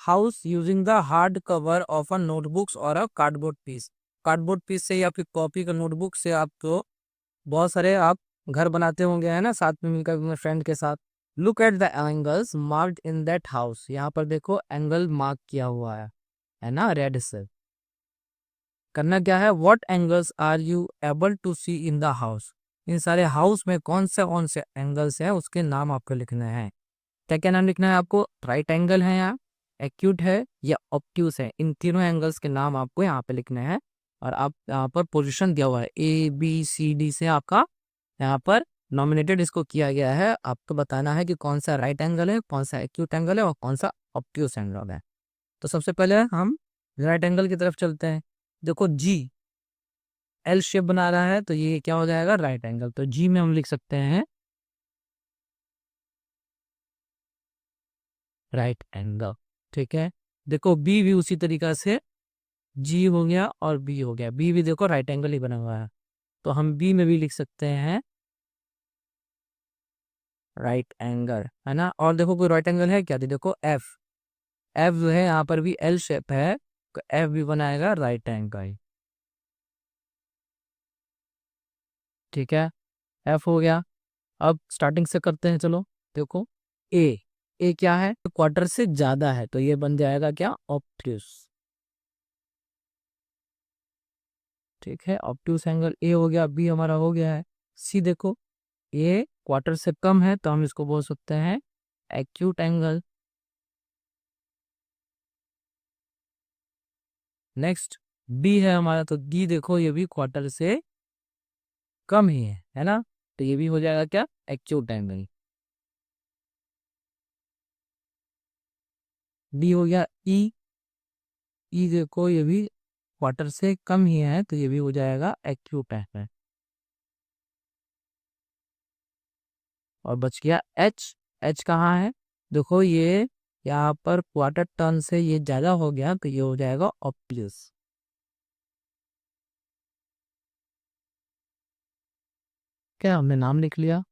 house using the hard cover of a notebooks or a cardboard piece। Cardboard piece से या फिर कॉपी का नोटबुक से आपको बहुत सारे आप घर बनाते होंगे, है ना, साथ में मिलकर अपने फ्रेंड के साथ। Look at the angles marked in that house. यहाँ पर देखो एंगल मार्क किया हुआ है ना, रेड से। करना क्या है, what angles are you able to see in the house. इन सारे हाउस में कौन से एंगल्स हैं उसके नाम आपको लिखने हैं। क्या क्या नाम लिखना है आपको, राइट एंगल है यहाँ, एक्यूट है या ऑब्ट्यूस है, इन तीनों एंगल्स के नाम आपको यहाँ पे लिखने हैं। और आप यहाँ पर पोजीशन दिया हुआ है ABCD से आपका यहाँ पर नॉमिनेटेड इसको किया गया है। आपको बताना है कि कौन सा राइट एंगल है, कौन सा एक्यूट एंगल है और कौन सा ऑब्ट्यूस एंगल है। तो सबसे पहले हम राइट एंगल की तरफ चलते हैं। देखो जी एल शेप बना रहा है, तो ये क्या हो जाएगा, राइट एंगल। तो जी में हम लिख सकते हैं राइट एंगल, ठीक है। देखो बी भी उसी तरीका से, जी हो गया और बी हो गया, बी भी देखो राइट एंगल ही बना हुआ है, तो हम बी में भी लिख सकते हैं राइट एंगल, है ना। और देखो कोई राइट एंगल है क्या, तो देखो एफ, एफ जो है यहाँ पर भी एल शेप है, तो एफ भी बनाएगा राइट एंगल, ठीक है। एफ हो गया। अब स्टार्टिंग से करते हैं, चलो देखो ए, ए क्या है, क्वार्टर से ज्यादा है, तो ये बन जाएगा क्या, ऑब्ट्यूस, ठीक है। ऑब्ट्यूस एंगल ए हो गया, बी हमारा हो गया है। सी देखो, ये क्वार्टर से कम है, तो हम इसको बोल सकते हैं एक्यूट एंगल। नेक्स्ट डी है हमारा, तो डी देखो ये भी क्वार्टर से कम ही है ना, तो ये भी हो जाएगा क्या, एक्यूट एंगल। डी हो गया ई, ई देखो ये भी क्वार्टर से कम ही है, तो ये भी हो जाएगा एक्यूट एंगल। और बच गया एच, एच कहाँ है, देखो ये यहाँ पर क्वार्टर टर्न से ये ज्यादा हो गया, तो ये हो जाएगा ऑब्ट्यूस। क्या हमने नाम लिख लिया।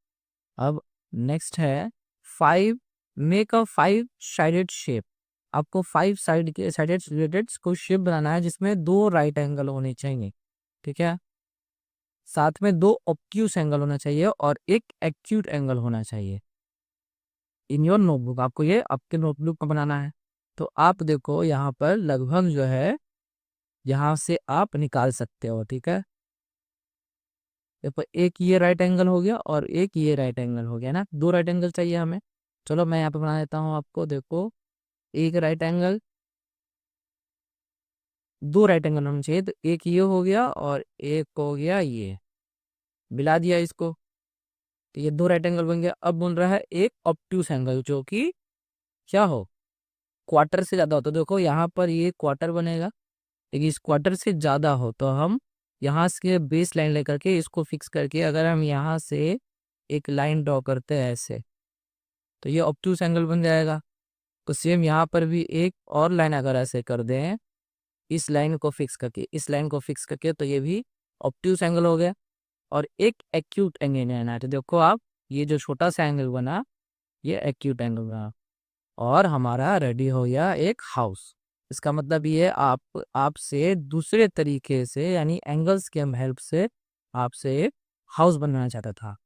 अब नेक्स्ट है five, make a five sided shape. आपको फाइव साइड के साइडेड रिलेटेड कोई शेप बनाना है जिसमें दो राइट एंगल होने चाहिए, ठीक है। साथ में दो ऑब्ट्यूस एंगल होना चाहिए और एक एक्यूट एंगल होना चाहिए। इन योर नोटबुक, आपको ये आपके नोटबुक में बनाना है। तो आप देखो यहाँ पर लगभग जो है यहाँ से आप निकाल सकते हो, ठीक है। देखो एक ये राइट एंगल हो गया और एक ये राइट एंगल हो गया ना, दो राइट एंगल चाहिए हमें। चलो मैं यहाँ पे बना देता हूँ आपको, देखो एक राइट एंगल दो राइट एंगल होना चाहिए, तो एक ये हो गया और एक हो गया ये, मिला दिया इसको, तो ये दो राइट एंगल बन गया। अब बन रहा है एक ऑब्ट्यूस एंगल, जो कि क्या हो, क्वार्टर से ज़्यादा हो। तो देखो यहाँ पर ये क्वार्टर बनेगा, लेकिन इस क्वार्टर से ज़्यादा हो तो हम यहाँ से बेस लाइन लेकर के इसको फिक्स करके अगर हम यहाँ से एक लाइन ड्रॉ करते हैं ऐसे, तो ये ऑब्ट्यूस एंगल बन जाएगा। तो सेम यहाँ पर भी एक और लाइन अगर ऐसे कर दें, इस लाइन को फिक्स करके, इस लाइन को फिक्स करके, तो ये भी ऑब्ट्यूस एंगल हो गया। और एक एक्यूट एंगल लेना है, तो देखो आप, ये जो छोटा सा एंगल बना, ये एक्यूट एंगल बना, और हमारा रेडी हो गया एक हाउस। इसका मतलब ये आपसे दूसरे तरीके से, यानी एंगल्स के हेल्प से आपसे एक हाउस बनाना चाहता था,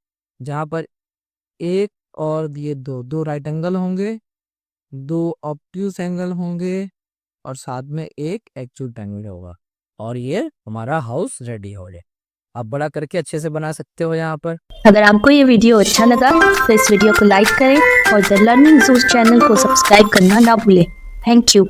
जहाँ पर एक और ये दो राइट एंगल होंगे, दो ऑब्ट्यूस एंगल होंगे, और साथ में एक एक्यूट एंगल होगा, और ये हमारा हाउस रेडी हो जाए। आप बड़ा करके अच्छे से बना सकते हो यहाँ पर। अगर आपको ये वीडियो अच्छा लगा तो इस वीडियो को लाइक करें और द लर्निंग ज़ोन चैनल को सब्सक्राइब करना ना भूलें। Thank you.